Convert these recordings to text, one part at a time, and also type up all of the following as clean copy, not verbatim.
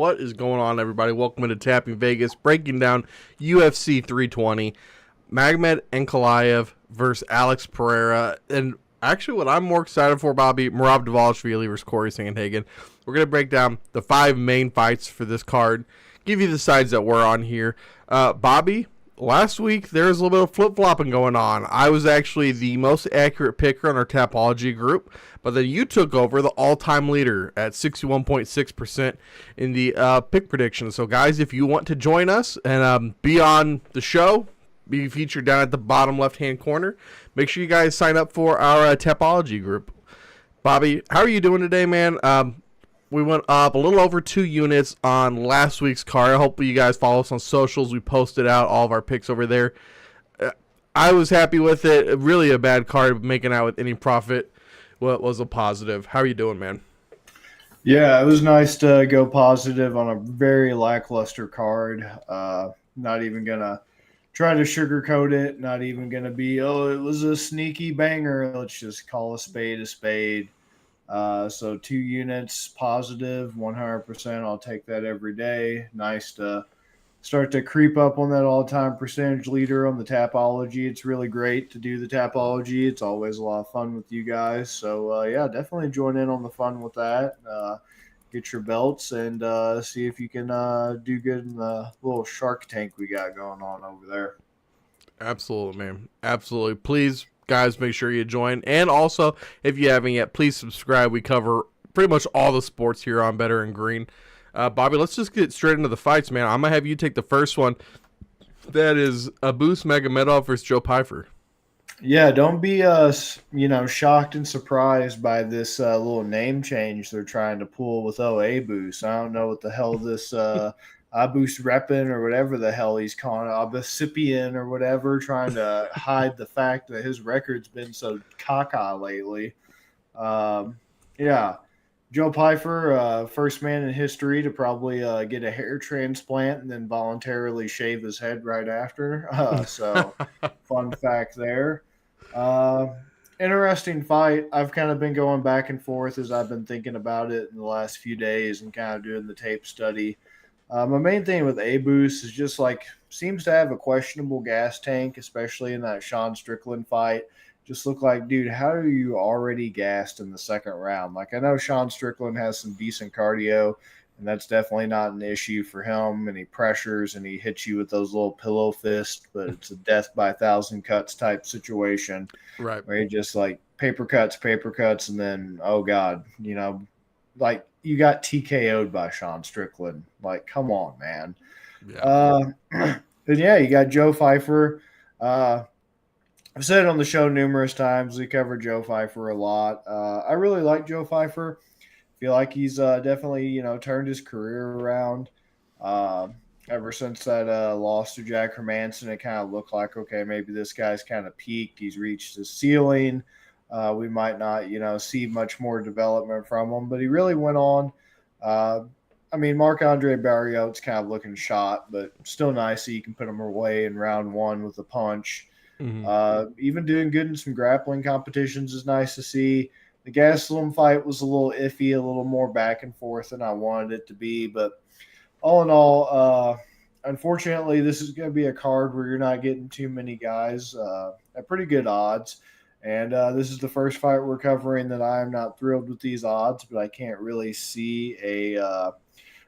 What is going on, everybody? Welcome to Tapping Vegas, breaking down UFC 320, Magomed Ankalaev versus Alex Pereira. And actually, what I'm more excited for, Bobby, Merab Dvalishvili versus Corey Sandhagen. We're going to break down the 5 main fights for this card, give you the sides that we're on here. Bobby, last week there was a little bit of flip-flopping going on. I was actually the most accurate picker on our Tapology group, but then you took over the all-time leader at 61.6% in the pick prediction. So, guys, if you want to join us and be on the show, be featured down at the bottom left-hand corner, make sure you guys sign up for our Tapology group. Bobby, how are you doing today, man? We went up a little over 2 units on last week's card. Hopefully you guys follow us on socials. We posted out all of our picks over there. I was happy with it. Really a bad card. Making out with any profit was a positive. How are you doing, man? Yeah, it was nice to go positive on a very lackluster card. Not even going to try to sugarcoat it. Not even going to be, it was a sneaky banger. Let's just call a spade a spade. So 2 units positive, 100%. I'll take that every day. Nice to start to creep up on that all-time percentage leader on the Tapology. It's really great to do the Tapology. It's always a lot of fun with you guys. So, yeah, definitely join in on the fun with that. Get your belts and see if you can do good in the little Shark Tank we got going on over there. Absolutely, man. Absolutely. Please, guys, make sure you join. And also, if you haven't yet, please subscribe. We cover pretty much all the sports here on Better and Green. Bobby, let's just get straight into the fights, man. I'm going to have you take the first one. That is Abus Magomedov versus Joe Pyfer. Yeah, don't be shocked and surprised by this little name change they're trying to pull with Abus. I don't know what the hell this Abus Reppin or whatever the hell he's calling it, Abusipian or whatever, trying to hide the fact that his record's been so caca lately. Yeah, Joe Pyfer, first man in history to probably get a hair transplant and then voluntarily shave his head right after. So, fun fact there. Interesting fight. I've kind of been going back and forth as I've been thinking about it in the last few days and kind of doing the tape study. My main thing with Abus is just seems to have a questionable gas tank, especially in that Sean Strickland fight. Just look like, dude, how are you already gassed in the second round? I know Sean Strickland has some decent cardio, and that's definitely not an issue for him. And he pressures and he hits you with those little pillow fists, but it's a death by 1,000 cuts type situation. Right. Where he just paper cuts, and then, oh God, you got TKO'd by Sean Strickland. Come on, man. Yeah. But yeah, you got Joe Pyfer. I've said it on the show numerous times. We cover Joe Pyfer a lot. I really like Joe Pyfer. Feel like he's definitely, turned his career around. Ever since that loss to Jack Hermanson, it kind of looked like, okay, maybe this guy's kind of peaked. He's reached his ceiling. We might not, see much more development from him, but he really went on. Marc-Andre Barriault's kind of looking shot, but still nice that you can put him away in round 1 with a punch. Mm-hmm. Even doing good in some grappling competitions is nice to see. The Gastelum fight was a little iffy, a little more back and forth than I wanted it to be, but all in all, unfortunately, this is going to be a card where you're not getting too many guys at pretty good odds. And this is the first fight we're covering that I'm not thrilled with these odds, but I can't really see a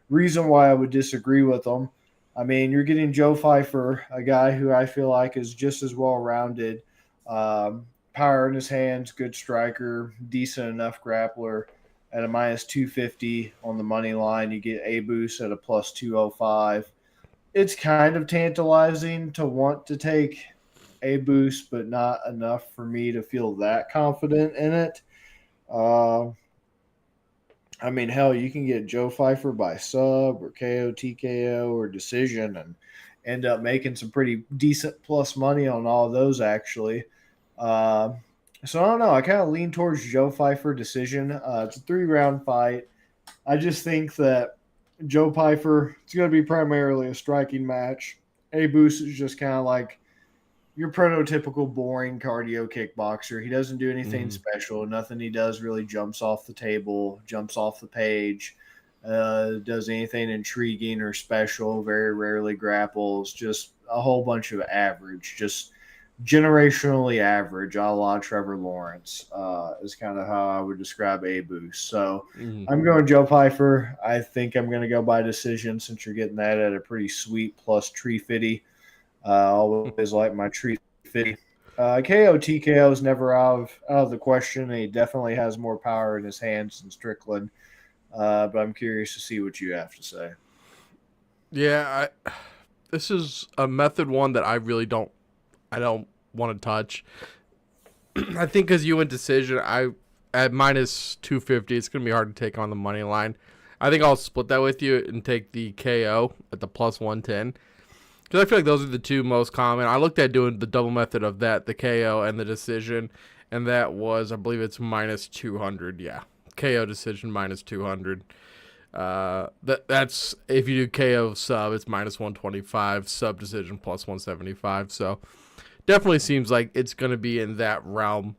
reason why I would disagree with them. You're getting Joe Pyfer, a guy who I feel like is just as well-rounded, power in his hands, good striker, decent enough grappler. At a minus 250 on the money line, you get Abus at a plus 205. It's kind of tantalizing to want to take Abus, but not enough for me to feel that confident in it. Hell, you can get Joe Pyfer by sub or KO, TKO, or decision and end up making some pretty decent plus money on all of those, actually. So I don't know. I kind of lean towards Joe Pyfer decision. It's a 3-round fight. I just think that Joe Pyfer, it's going to be primarily a striking match. Abus is just kind of your prototypical boring cardio kickboxer. He doesn't do anything special. Nothing he does really jumps off the table, jumps off the page. does anything intriguing or special, very rarely grapples, just a whole bunch of average, just generationally average, a la Trevor Lawrence, is kind of how I would describe Abu. So Mm. I'm going Joe Pfeiffer. I think I'm going to go by decision since you're getting that at a pretty sweet plus tree fitty. Always like my tree fitty. KO TKO is never out of the question. He definitely has more power in his hands than Strickland. But I'm curious to see what you have to say. Yeah, this is a method one that I really don't want to touch. I think because you went decision, I at minus 250, it's gonna be hard to take on the money line. I think I'll split that with you and take the KO at the plus 110. Because I feel like those are the two most common. I looked at doing the double method of that, the KO and the decision, and that was, I believe it's minus 200. Yeah, KO decision minus 200. That's if you do KO sub, it's minus 125. Sub decision plus 175. So definitely seems like it's going to be in that realm.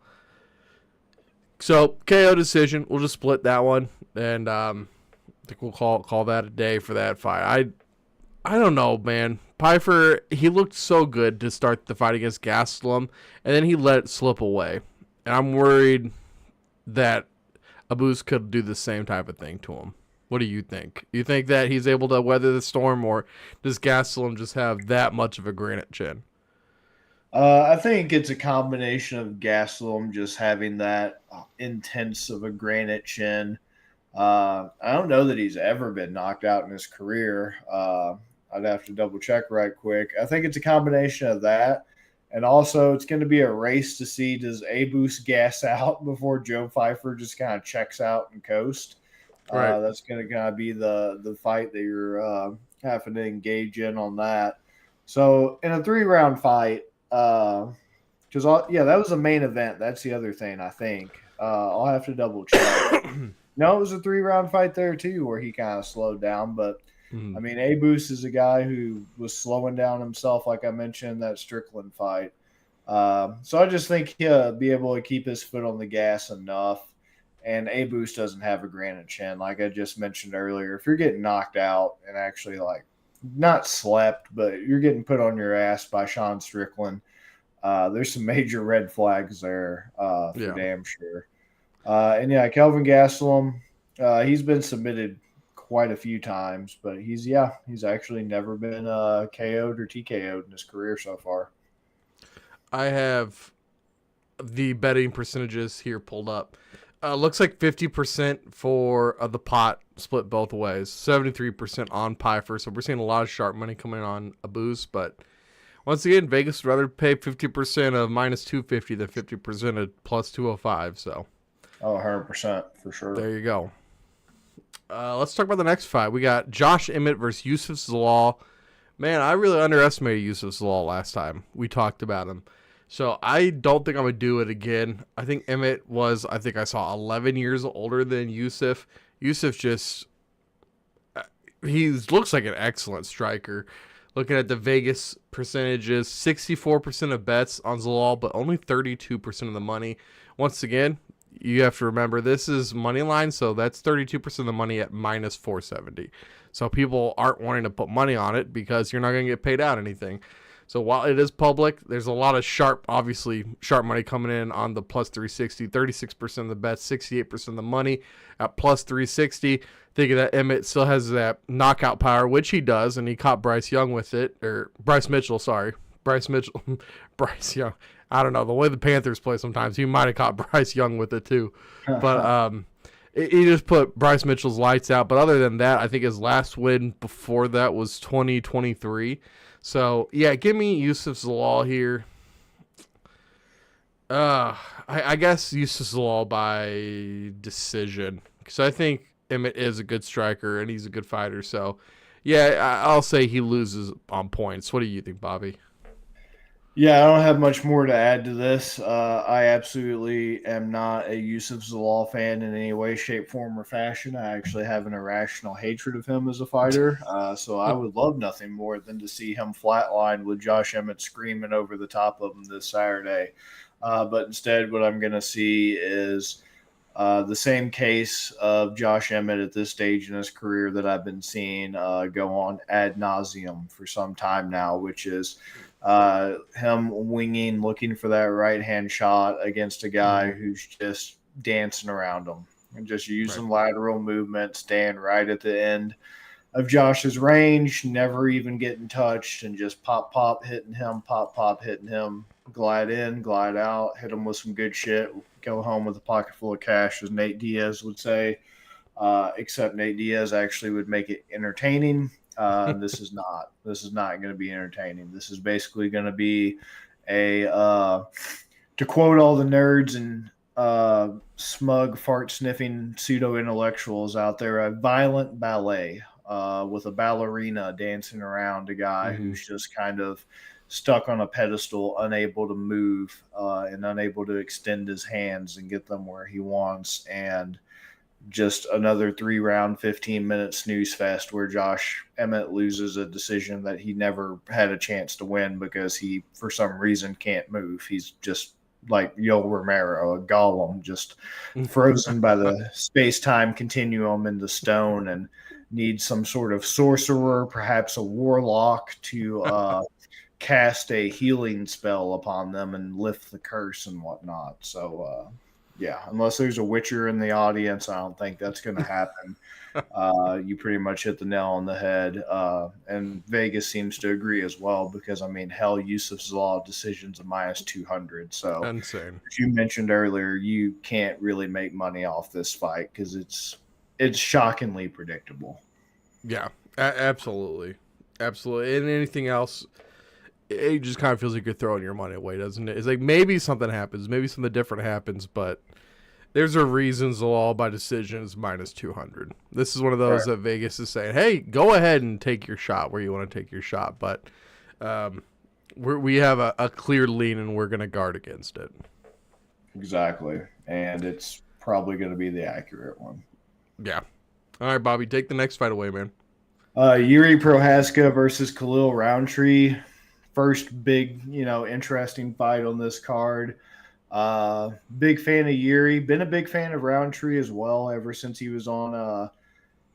So KO decision, we'll just split that one, and I think we'll call that a day for that fight. I don't know, man. Pfeiffer, he looked so good to start the fight against Gastelum, and then he let it slip away. And I'm worried that Abus could do the same type of thing to him. What do you think? You think that he's able to weather the storm, or does Gastelum just have that much of a granite chin? I think it's a combination of Gastelum just having that intense of a granite chin. I don't know that he's ever been knocked out in his career. I'd have to double check right quick. I think it's a combination of that. And also, it's going to be a race to see does Abus gas out before Joe Pfeiffer just kind of checks out and coast. Right. That's going to kind of be the fight that you're having to engage in on that. So, in a 3-round fight, because that was the main event. That's the other thing, I think. I'll have to double check. No, it was a 3-round fight there too, where he kind of slowed down. But I mean, Abus is a guy who was slowing down himself, like I mentioned in that Strickland fight. So I just think he'll be able to keep his foot on the gas enough. And Abus doesn't have a granite chin, like I just mentioned earlier. If you're getting knocked out and actually like not slept, but you're getting put on your ass by Sean Strickland, there's some major red flags there for damn sure. And yeah, Kelvin Gastelum, he's been submitted quite a few times, but he's actually never been KO'd or TKO'd in his career so far. I have the betting percentages here pulled up. Looks like 50% for the pot split both ways. 73% on Pfeiffer, so we're seeing a lot of sharp money coming on Abus, but once again, Vegas would rather pay 50% of minus 250 than 50% of plus 205, so. Oh, 100% for sure. There you go. Let's talk about the next fight. We got Josh Emmett versus Yusuf Zalal. Man, I really underestimated Yusuf Zalal last time we talked about him. So I don't think I'm going to do it again. I think Emmett was, I saw 11 years older than Yusuf. Yusuf just, he looks like an excellent striker. Looking at the Vegas percentages, 64% of bets on Zalal, but only 32% of the money. Once again, you have to remember this is money line, so that's 32% of the money at minus 470. So people aren't wanting to put money on it because you're not going to get paid out anything. So while it is public, there's a lot of sharp money coming in on the plus 360. 36% of the bets, 68% of the money at plus 360. Thinking that Emmett still has that knockout power, which he does, and he caught Bryce Young with it, or Bryce Mitchell, Bryce Young. I don't know, the way the Panthers play sometimes, he might have caught Bryce Young with it too. But he just put Bryce Mitchell's lights out. But other than that, I think his last win before that was 2023. So, yeah, give me Yusuf Zalal here. I guess Yusuf Zalal by decision. Because I think Emmett is a good striker and he's a good fighter. So, yeah, I'll say he loses on points. What do you think, Bobby? Yeah, I don't have much more to add to this. I absolutely am not a Yusuf Zalal fan in any way, shape, form, or fashion. I actually have an irrational hatred of him as a fighter. So I would love nothing more than to see him flatlined with Josh Emmett screaming over the top of him this Saturday. But instead, what I'm going to see is The same case of Josh Emmett at this stage in his career that I've been seeing go on ad nauseum for some time now, which is him winging, looking for that right hand shot against a guy who's just dancing around him and just using lateral movement, staying right at the end of Josh's range, never even getting touched, and just pop, hitting him, pop, hitting him, glide in, glide out, hit him with some good shit, go home with a pocket full of cash, as Nate Diaz would say. Except Nate Diaz actually would make it entertaining. This is not. This is not going to be entertaining. This is basically going to be to quote all the nerds and smug fart sniffing pseudo intellectuals out there, a violent ballet with a ballerina dancing around a guy who's just kind of stuck on a pedestal, unable to move and unable to extend his hands and get them where he wants. And just another 3-round, 15-minute snooze fest where Josh Emmett loses a decision that he never had a chance to win because he, for some reason, can't move. He's just like Yoel Romero, a golem, just frozen by the space-time continuum in the stone, and needs some sort of sorcerer, perhaps a warlock, to cast a healing spell upon them and lift the curse and whatnot. So, yeah, unless there's a Witcher in the audience, I don't think that's going to happen. You pretty much hit the nail on the head. And Vegas seems to agree as well because, I mean, hell, Yusuf's Law decision's a minus 200. So, insane. as you mentioned earlier, you can't really make money off this fight because it's shockingly predictable. Yeah, absolutely. Absolutely. And anything else, it just kind of feels like you're throwing your money away, doesn't it? It's like maybe something happens, maybe something different happens, but there's a reasons the law by decision is minus 200. This is one of those that Vegas is saying, hey, go ahead and take your shot where you want to take your shot, but we have a clear lean and we're going to guard against it. Exactly, and it's probably going to be the accurate one. Yeah. All right, Bobby, take the next fight away, man. Yuri Prohaska versus Khalil Roundtree. First big, interesting fight on this card. Big fan of Yuri. Been a big fan of Roundtree as well ever since he was on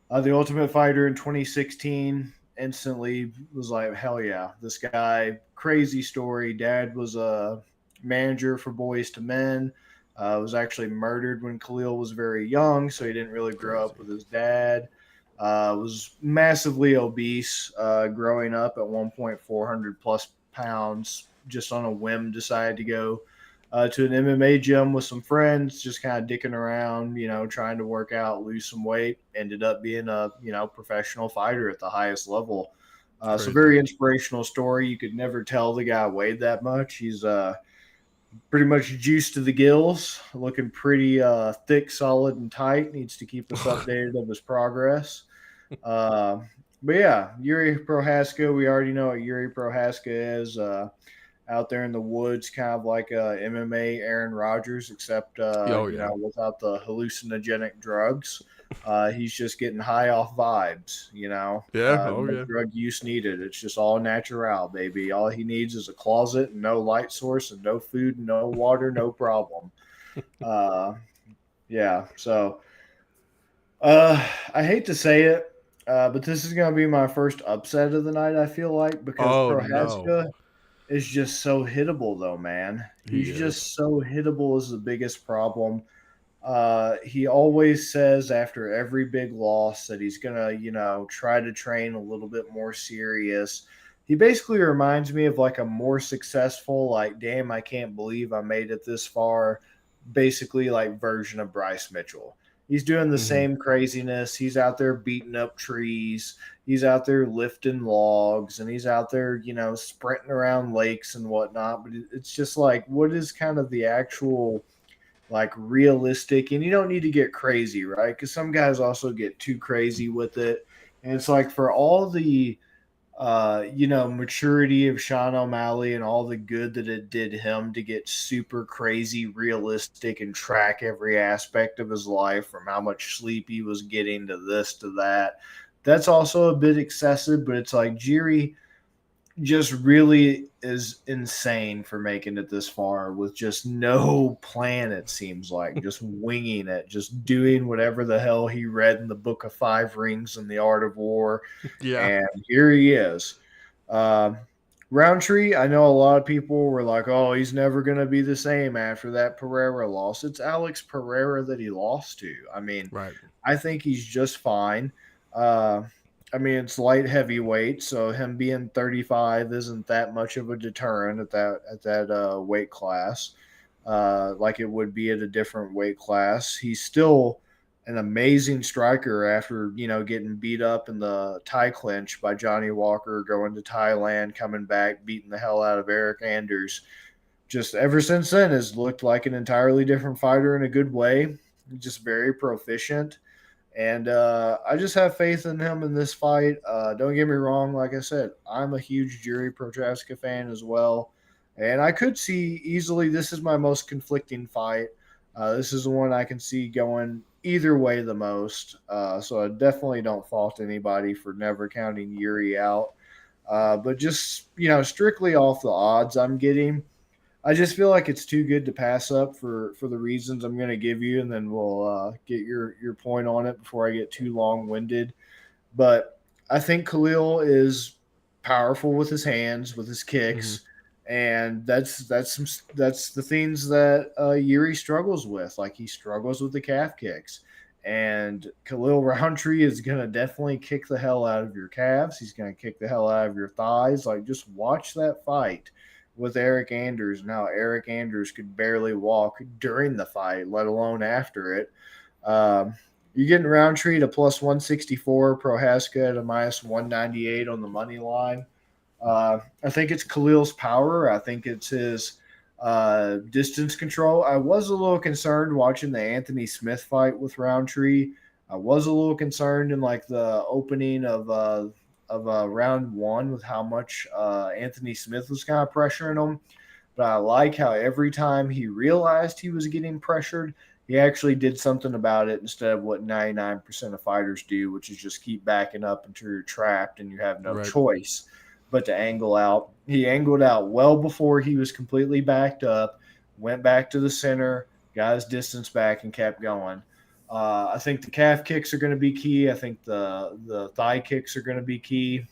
The Ultimate Fighter in 2016. Instantly was like, hell yeah, this guy, crazy story. Dad was a manager for Boys to Men. Was actually murdered when Khalil was very young, so he didn't really grow up with his dad. Was massively obese growing up at 400 plus pounds. Just on a whim, decided to go to an MMA gym with some friends, just kind of dicking around, trying to work out, lose some weight. Ended up being a professional fighter at the highest level. So very inspirational story. You could never tell the guy weighed that much. He's pretty much juiced to the gills, looking pretty thick, solid, and tight. Needs to keep us updated of his progress. But yeah, Yuri Prohaska, we already know what Yuri Prohaska is. Out there in the woods, kind of like MMA Aaron Rodgers, except without the hallucinogenic drugs. He's just getting high off vibes, no drug use needed. It's just all natural, baby. All he needs is a closet and no light source and no food and no water, no problem. Yeah, so I hate to say it, but this is going to be my first upset of the night, I feel like, because Prohaska is just so hittable, though, man. He's just so hittable is the biggest problem. He always says after every big loss that he's going to, try to train a little bit more serious. He basically reminds me of like a more successful, like, damn, I can't believe I made it this far, basically like version of Bryce Mitchell. He's doing the same craziness. He's out there beating up trees. He's out there lifting logs, and he's out there, sprinting around lakes and whatnot. But it's just like, what is kind of the actual, like, realistic? And you don't need to get crazy, right? Because some guys also get too crazy with it. And it's like, for all the, maturity of Sean O'Malley and all the good that it did him to get super crazy, realistic, and track every aspect of his life, from how much sleep he was getting to this to that. That's also a bit excessive, but it's like Jiri just really is insane for making it this far with just no plan, it seems like, just winging it, just doing whatever the hell he read in the Book of Five Rings and the Art of War. Yeah. And here he is. Uh, Roundtree, I know a lot of people were like, oh, he's never going to be the same after that Pereira loss. It's Alex Pereira that he lost to. I mean, Right. I think he's just fine. Uh, I mean, it's light heavyweight, so him being 35 isn't that much of a deterrent at that weight class, like it would be at a different weight class. He's still an amazing striker after getting beat up in the Thai clinch by Johnny Walker, going to Thailand, coming back, beating the hell out of Eric Anders. Just ever since then has looked like an entirely different fighter in a good way. Just very proficient. And I just have faith in him in this fight. Don't get me wrong. Like I said, I'm a huge Jiri Prochazka fan as well. And I could see easily this is my most conflicting fight. This is the one I can see going either way the most. So I definitely don't fault anybody for never counting Yuri out. But just, strictly off the odds I'm getting, I just feel like it's too good to pass up for the reasons I'm going to give you, and then we'll get your point on it before I get too long winded. But I think Khalil is powerful with his hands, with his kicks, and that's the things that Yuri struggles with. Like he struggles with the calf kicks, and Khalil Roundtree is going to definitely kick the hell out of your calves. He's going to kick the hell out of your thighs. Like just watch that fight with Eric Anders. Now Eric Anders could barely walk during the fight, let alone after it. You're getting Roundtree to plus 164, Prohaska at a minus 198 on the money line. I think it's Khalil's power. I think it's his distance control. I was a little concerned watching the Anthony Smith fight with Roundtree. I was a little concerned in like the opening of round one with how much Anthony Smith was kind of pressuring him. But I like how every time he realized he was getting pressured, he actually did something about it instead of what 99% of fighters do, which is just keep backing up until you're trapped and you have no choice but to angle out. He angled out well before he was completely backed up, went back to the center, got his distance back, and kept going. I think the calf kicks are going to be key. I think the thigh kicks are going to be key.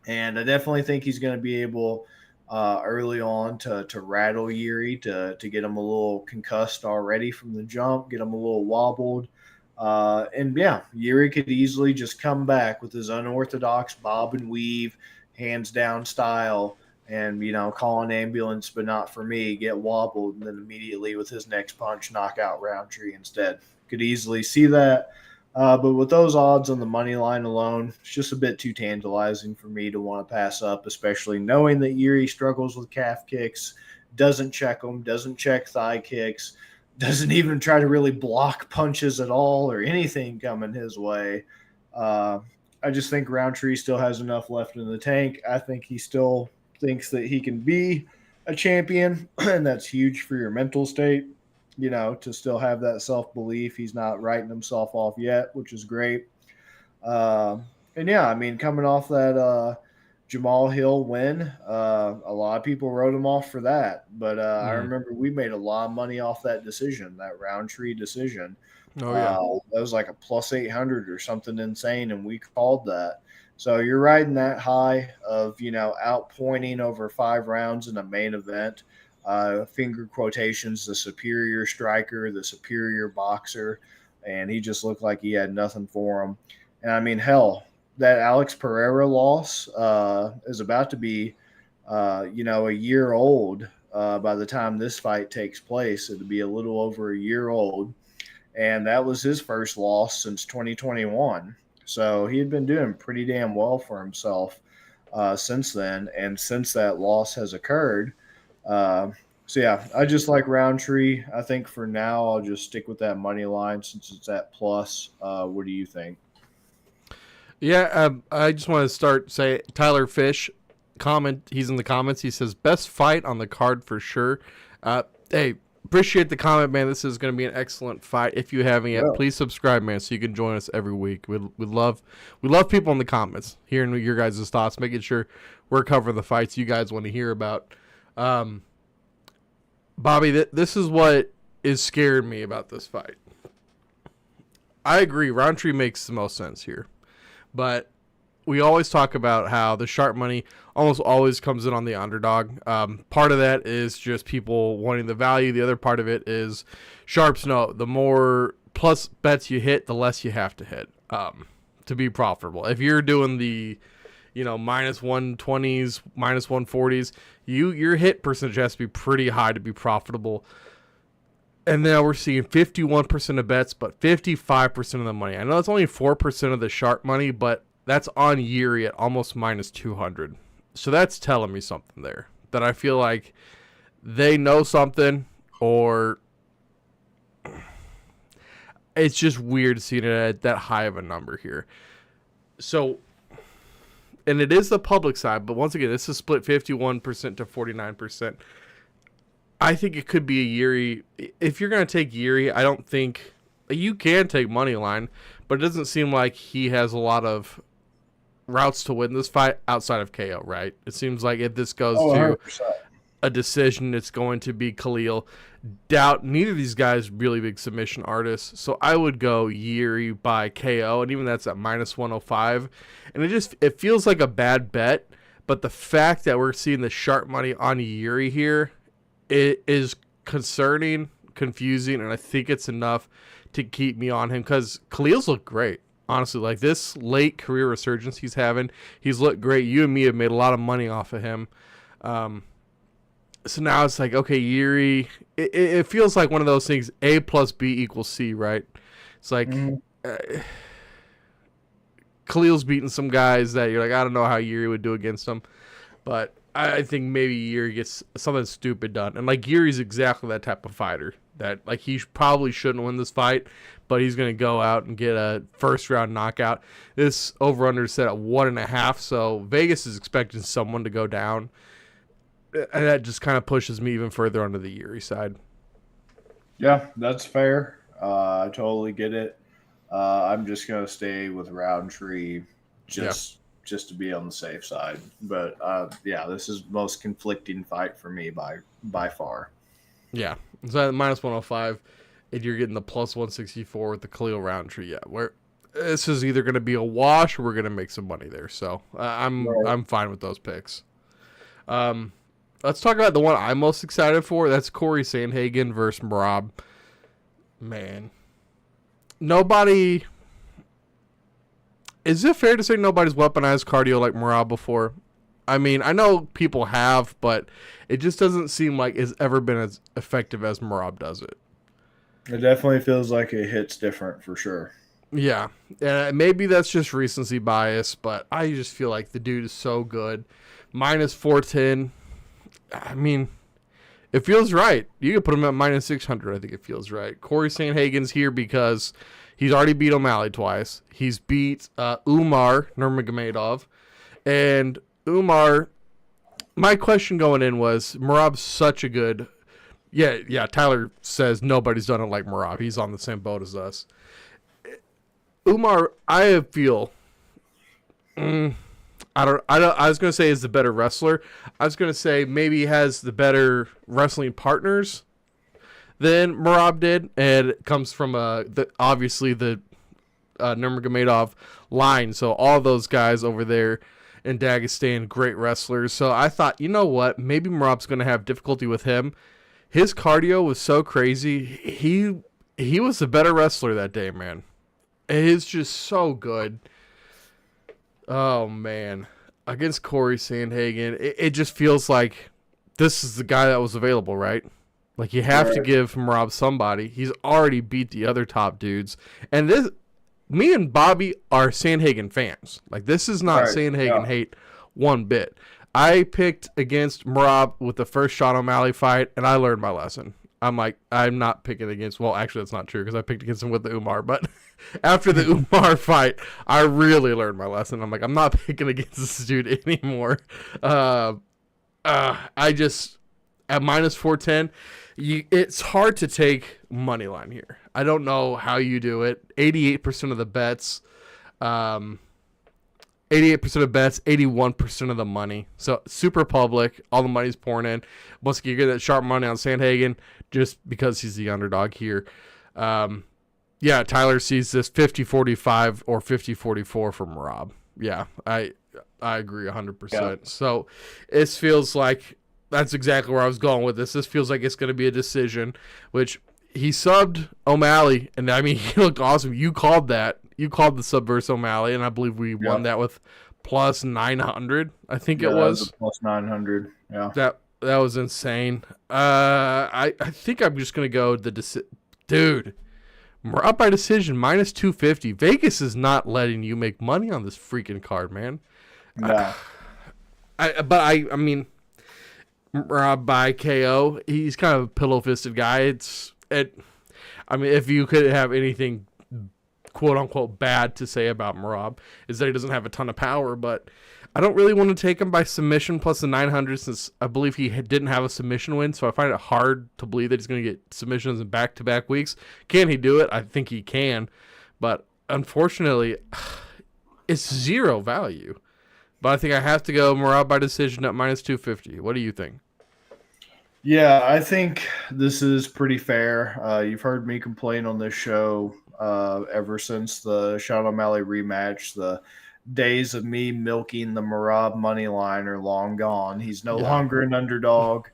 And I definitely think he's going to be able early on to rattle Yuri, to get him a little concussed already from the jump, get him a little wobbled. And yeah, Yuri could easily just come back with his unorthodox bob and weave, hands down style, and call an ambulance, but not for me, get wobbled, and then immediately with his next punch knock out Roundtree instead. Could easily see that. But with those odds on the money line alone, it's just a bit too tantalizing for me to want to pass up, especially knowing that Yuri struggles with calf kicks, doesn't check them, doesn't check thigh kicks, doesn't even try to really block punches at all or anything coming his way. I just think Roundtree still has enough left in the tank. I think he still thinks that he can be a champion, and that's huge for your mental state. To still have that self-belief. He's not writing himself off yet, which is great. And yeah, I mean, coming off that Jamal Hill win, a lot of people wrote him off for that. But I remember we made a lot of money off that decision, that Roundtree decision. Oh, yeah. That was like a plus 800 or something insane, and we called that. So you're riding that high of, outpointing over 5 rounds in a main event. Finger quotations, the superior striker, the superior boxer, and he just looked like he had nothing for him. And I mean, hell, that Alex Pereira loss is about to be, a year old by the time this fight takes place. It'll be a little over a year old, and that was his first loss since 2021. So he had been doing pretty damn well for himself since then, and since that loss has occurred. So yeah, I just like Roundtree. I think for now I'll just stick with that money line since it's at plus. What do you think? Yeah, I just want to say Tyler Fish comment. He's in the comments. He says best fight on the card for sure. Hey, appreciate the comment, man. This is going to be an excellent fight. If you haven't yet, please subscribe, man, so you can join us every week. We love people in the comments, hearing your guys' thoughts, making sure we're covering the fights you guys want to hear about. Bobby, this is what is scaring me about this fight. I agree, Roundtree makes the most sense here, but we always talk about how the sharp money almost always comes in on the underdog. Part of that is just people wanting the value. The other part of it is sharps know the more plus bets you hit, the less you have to hit to be profitable. If you're doing the minus 120s, minus 140s, your hit percentage has to be pretty high to be profitable. And now we're seeing 51% of bets, but 55% of the money. I know it's only 4% of the sharp money, but that's on Yuri at almost minus 200. So that's telling me something there, that I feel like they know something, or it's just weird seeing it at that high of a number here. So, and it is the public side, but once again, this is split 51% to 49%. I think it could be a Yuri. If you're going to take Yuri, I don't think you can take money line, but it doesn't seem like he has a lot of routes to win this fight outside of KO, right? It seems like if this goes to 100%. a decision, it's going to be Khalil. Doubt neither of these guys really big submission artists, so I would go Yuri by KO, and even that's at minus 105. And it feels like a bad bet, but the fact that we're seeing the sharp money on Yuri here, it is concerning, confusing, and I think it's enough to keep me on him, because Khalil's looked great. Honestly, like this late career resurgence he's having, he's looked great. You and me have made a lot of money off of him. So now it's like, okay, Yuri, it feels like one of those things, A plus B equals C, right? It's like Khalil's beating some guys that you're like, I don't know how Yuri would do against them, but I think maybe Yuri gets something stupid done. And like Yuri's exactly that type of fighter that like he probably shouldn't win this fight, but he's going to go out and get a first round knockout. This over under is set at 1.5, so Vegas is expecting someone to go down. And that just kind of pushes me even further onto the Yuri side. Yeah, that's fair. I totally get it. I'm just going to stay with Roundtree just to be on the safe side. But, this is the most conflicting fight for me by far. Yeah, so at minus 105, and you're getting the plus 164 with the Khalil Roundtree. Yeah, where this is either going to be a wash or we're going to make some money there. So I'm fine with those picks. Let's talk about the one I'm most excited for. That's Corey Sandhagen versus Merab. Man, nobody. Is it fair to say nobody's weaponized cardio like Merab before? I mean, I know people have, but it just doesn't seem like it's ever been as effective as Merab does it. It definitely feels like it hits different for sure. Yeah, and maybe that's just recency bias, but I just feel like the dude is so good. Minus 410. I mean, it feels right. You could put him at minus 600. I think it feels right. Corey Sandhagen's here because he's already beat O'Malley twice. He's beat Umar Nurmagomedov. And Umar, my question going in was, Merab's such a good... Yeah, Tyler says nobody's done it like Merab. He's on the same boat as us. Umar, I feel... I was going to say is the better wrestler. I was going to say maybe he has the better wrestling partners than Merab did, and it comes from obviously the Nurmagomedov line. So all those guys over there in Dagestan, great wrestlers. So I thought, you know what? Maybe Merab's going to have difficulty with him. His cardio was so crazy. He was a better wrestler that day, man. It's just so good. Oh, man. Against Corey Sandhagen, it just feels like this is the guy that was available, right? Like, you have to give Merab somebody. He's already beat the other top dudes. And me and Bobby are Sandhagen fans. Like, this is not Sandhagen hate one bit. I picked against Merab with the first Sean O'Malley fight, and I learned my lesson. I'm like, I'm not picking against... Well, actually, that's not true because I picked against him with the Umar. But after the Umar fight, I really learned my lesson. I'm like, I'm not picking against this dude anymore. I at minus 410, it's hard to take money line here. I don't know how you do it. 88% of the bets, 88% of bets, 81% of the money. So super public. All the money's pouring in. Once again, you get that sharp money on Sandhagen just because he's the underdog here. Yeah, Tyler sees this 50-45 or 50-44 from Rob. Yeah, I agree 100%. Yeah. So this feels like that's exactly where I was going with this. This feels like it's going to be a decision, which he subbed O'Malley, and I mean, he looked awesome. You called that. You called the sub versus O'Malley, and I believe we won that with plus 900. I think it was plus 900. Yeah, that was insane. I think I'm just gonna go dude. We're up by decision minus 250. Vegas is not letting you make money on this freaking card, man. No. I mean, Rob by KO. He's kind of a pillow-fisted guy. I mean, if you could have anything quote-unquote bad to say about Merab, is that he doesn't have a ton of power, but I don't really want to take him by submission plus the 900 since I believe he didn't have a submission win, so I find it hard to believe that he's going to get submissions in back-to-back weeks. Can he do it? I think he can, but unfortunately, it's zero value. But I think I have to go Merab by decision at minus 250. What do you think? Yeah, I think this is pretty fair. You've heard me complain on this show ever since the Sean O'Malley rematch. The days of me milking the Merab money line are long gone. He's no longer an underdog.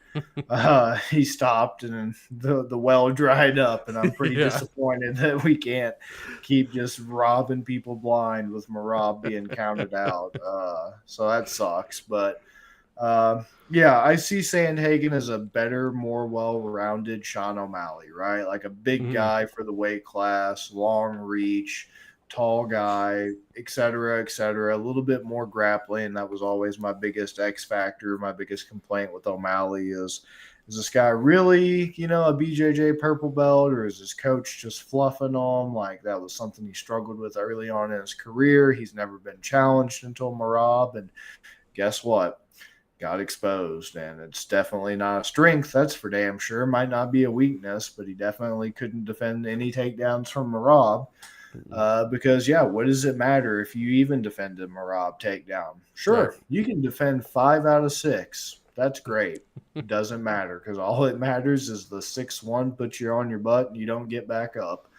He stopped, and the well dried up, and I'm pretty disappointed that we can't keep just robbing people blind with Merab being counted out. So that sucks, but yeah, I see Sandhagen as a better, more well-rounded Sean O'Malley, right? Like a big guy for the weight class, long reach, tall guy, et cetera, a little bit more grappling. That was always my biggest X factor. My biggest complaint with O'Malley is this guy really, a BJJ purple belt, or is his coach just fluffing him? Like that was something he struggled with early on in his career. He's never been challenged until Merab, and guess what? Got exposed, and it's definitely not a strength. That's for damn sure. Might not be a weakness, but he definitely couldn't defend any takedowns from Merab. Because, what does it matter if you even defend a Merab takedown? Sure, you can defend 5 out of 6. That's great. It doesn't matter because all it matters is the 6-1 puts you on your butt and you don't get back up.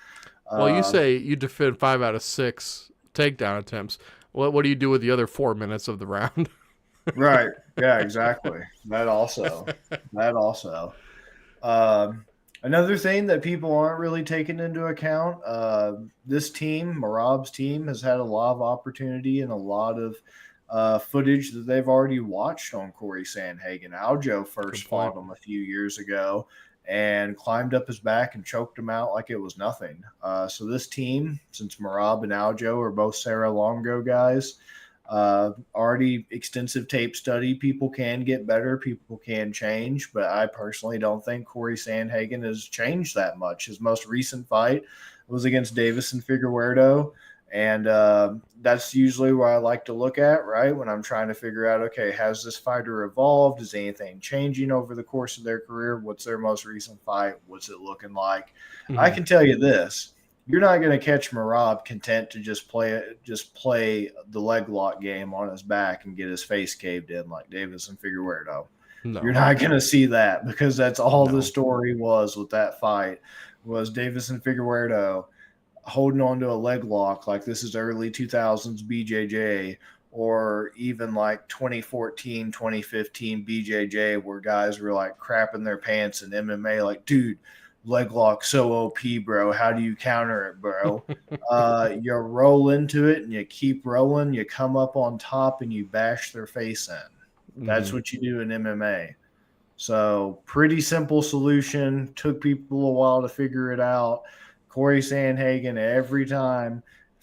Well, you say you defend 5 out of 6 takedown attempts. What do you do with the other 4 minutes of the round? Right. Yeah, exactly. That also. Another thing that people aren't really taking into account, this team, Merab's team, has had a lot of opportunity and a lot of footage that they've already watched on Corey Sandhagen. Aljo first fought him a few years ago and climbed up his back and choked him out like it was nothing. So this team, since Merab and Aljo are both Serra Longo guys, already extensive tape study. People can get better. People can change, but I personally don't think Corey Sandhagen has changed that much. His most recent fight was against Davison Figueiredo, and that's usually what I like to look at, right, when I'm trying to figure out, okay, has this fighter evolved? Is anything changing over the course of their career? What's their most recent fight? What's it looking like? I can tell you this. You're not going to catch Merab content to just play the leg lock game on his back and get his face caved in like Davison Figueiredo. No. You're not going to see that because that's all the story was with that fight was Davison Figueiredo holding on to a leg lock like this is early 2000s BJJ or even like 2014, 2015 BJJ where guys were like crapping their pants in MMA like, dude, leg lock so OP, bro. How do you counter it, bro? You roll into it and you keep rolling. You come up on top and you bash their face in. That's what you do in MMA. So pretty simple solution. Took people a while to figure it out. Corey Sandhagen, every time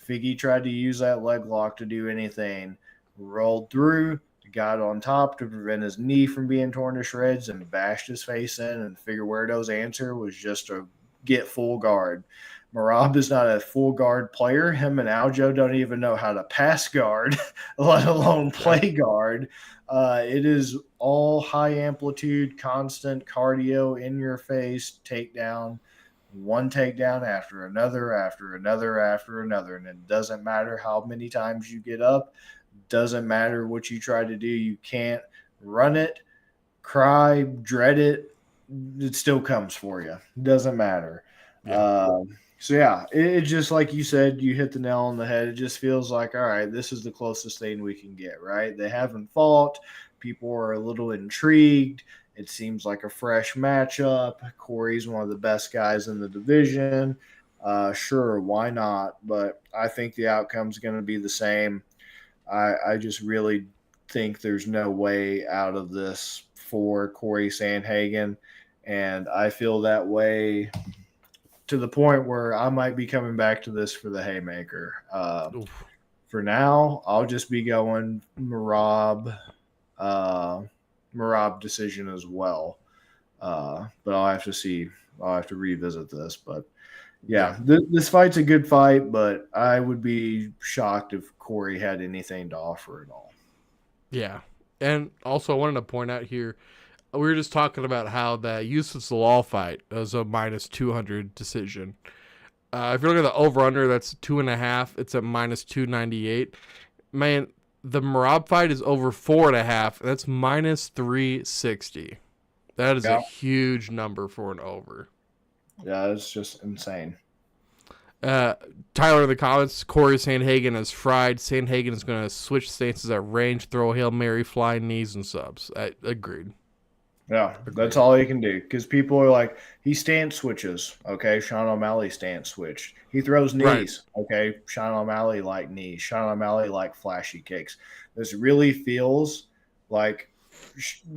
Figgy tried to use that leg lock to do anything, rolled through, got on top to prevent his knee from being torn to shreds and bashed his face in, and Figueiredo's answer was just to get full guard. Merab is not a full guard player. Him and Aljo don't even know how to pass guard, let alone play guard. It is all high amplitude, constant cardio, in your face, takedown, one takedown after another, after another, after another. And it doesn't matter how many times you get up, doesn't matter what you try to do. You can't run it, cry, dread it. It still comes for you. Doesn't matter. Yeah. So yeah, it just like you said, you hit the nail on the head. It just feels like, all right, this is the closest thing we can get, right? They haven't fought. People are a little intrigued. It seems like a fresh matchup. Corey's one of the best guys in the division. Sure, why not? But I think the outcome's going to be the same. I just really think there's no way out of this for Corey Sandhagen. And I feel that way to the point where I might be coming back to this for the haymaker. For now, I'll just be going Merab decision as well. But I'll have to see. I'll have to revisit this. But yeah. This fight's a good fight, but I would be shocked if Corey had anything to offer at all. Yeah. And also I wanted to point out here, we were just talking about how the Yusuf Zalal fight was a minus 200 decision. If you're looking at the over-under, that's 2.5. It's at minus 298. Man, the Merab fight is over 4.5. That's minus 360. That is a huge number for an over. Yeah, it's just insane. Tyler in the comments, Corey Sandhagen is fried. Sandhagen is going to switch stances at range, throw a Hail Mary, flying knees, and subs. Agreed. Yeah, that's all he can do. Because people are like, he stance switches. Okay, Sean O'Malley stance switched. He throws knees. Right. Okay, Sean O'Malley like knees. Sean O'Malley like flashy kicks. This really feels like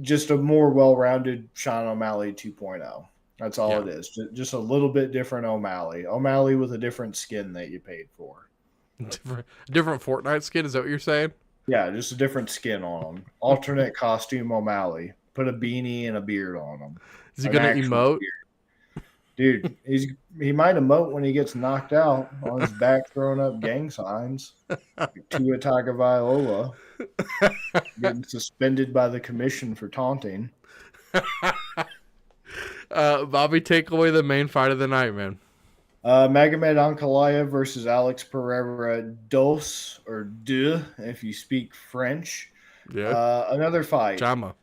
just a more well-rounded Sean O'Malley 2.0. That's all it is. Just a little bit different O'Malley. O'Malley with a different skin that you paid for. Different Fortnite skin? Is that what you're saying? Yeah, just a different skin on him. Alternate costume O'Malley. Put a beanie and a beard on him. Is he going to emote? Beard. Dude, he might emote when he gets knocked out on his back throwing up gang signs. Tua Tagovailoa getting suspended by the commission for taunting. Bobby, take away the main fight of the night, man. Magomed Ankalaev versus Alex Pereira dos, or deux, if you speak French. Yeah. Another fight. Chama.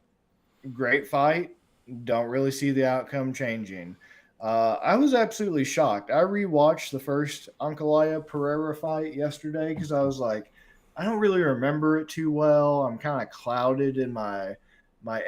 Great fight. Don't really see the outcome changing. I was absolutely shocked. I rewatched the first Ankalaev Pereira fight yesterday because I was like, I don't really remember it too well. I'm kind of clouded in my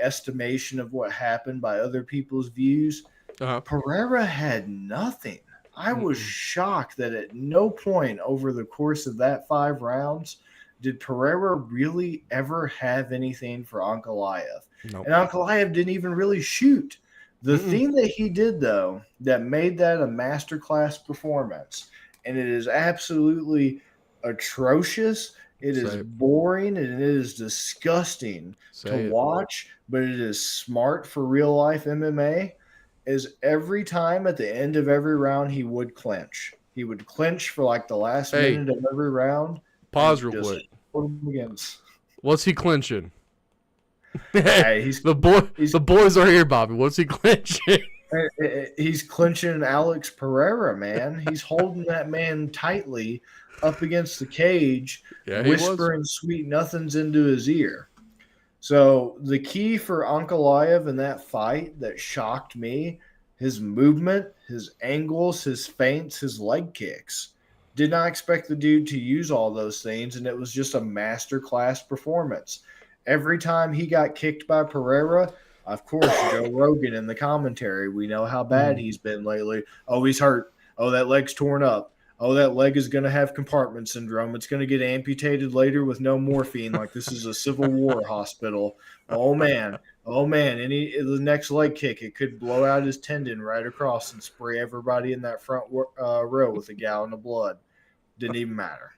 estimation of what happened by other people's views. Pereira had nothing. I was shocked that at no point over the course of that 5 rounds did Pereira really ever have anything for Ankalaev. Nope. And Ankalaev didn't even really shoot. The thing that he did, though, that made that a masterclass performance, and it is absolutely atrocious, it is boring, and it is disgusting to watch, but it is smart for real-life MMA, is every time at the end of every round he would clinch. He would clinch for like the last minute of every round. Pause real quick. Put him against. What's he clinching? Hey, the boys are here, Bobby. What's he clinching? He's clinching Alex Pereira, man. He's holding that man tightly up against the cage, whispering sweet nothings into his ear. So the key for Ankalaev in that fight that shocked me, his movement, his angles, his feints, his leg kicks. Did not expect the dude to use all those things, and it was just a masterclass performance. Every time he got kicked by Pereira, of course, Joe Rogan in the commentary, we know how bad he's been lately. Oh, he's hurt. Oh, that leg's torn up. Oh, that leg is going to have compartment syndrome. It's going to get amputated later with no morphine, like this is a Civil War hospital. Oh, man. Oh, man. The next leg kick, it could blow out his tendon right across and spray everybody in that front row with a gallon of blood. Didn't even matter.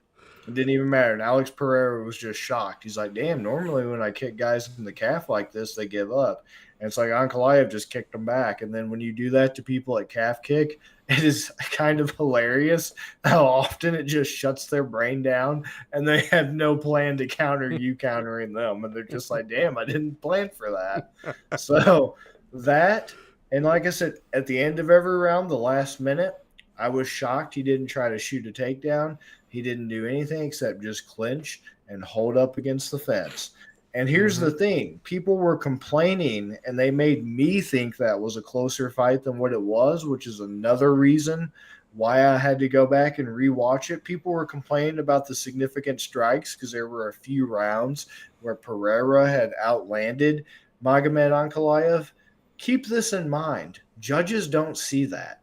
It didn't even matter. And Alex Pereira was just shocked. He's like, damn, normally when I kick guys in the calf like this, they give up. And it's like Ankalaev just kicked them back. And then when you do that to people at calf kick, it is kind of hilarious how often it just shuts their brain down and they have no plan to counter you countering them. And they're just like, damn, I didn't plan for that. So that, and like I said, at the end of every round, the last minute, I was shocked he didn't try to shoot a takedown. He didn't do anything except just clinch and hold up against the fence. And here's the thing, people were complaining and they made me think that was a closer fight than what it was, which is another reason why I had to go back and rewatch it. People were complaining about the significant strikes because there were a few rounds where Pereira had outlanded Magomed Ankalaev. Keep this in mind. Judges don't see that.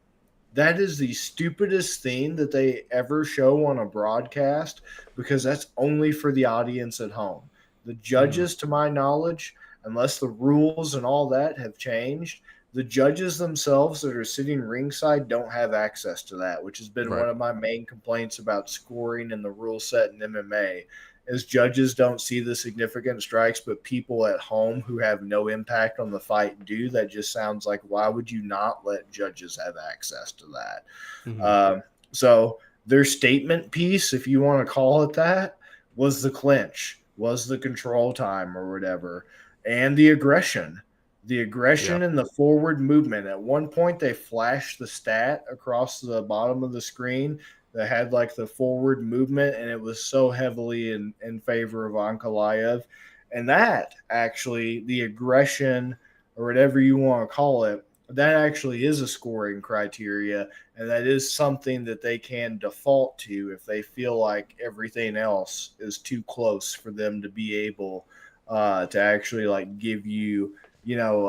That is the stupidest thing that they ever show on a broadcast because that's only for the audience at home. The judges, to my knowledge, unless the rules and all that have changed, the judges themselves that are sitting ringside don't have access to that, which has been one of my main complaints about scoring and the rule set in MMA, is judges don't see the significant strikes, but people at home who have no impact on the fight do. That just sounds like, why would you not let judges have access to that? So their statement piece, if you want to call it that, was the clinch, was the control time or whatever, and the aggression. The aggression and the forward movement. At one point, they flashed the stat across the bottom of the screen that had like the forward movement, and it was so heavily in favor of Ankalaev. And that actually, the aggression or whatever you want to call it, that actually is a scoring criteria, and that is something that they can default to if they feel like everything else is too close for them to be able to actually like give you, you know,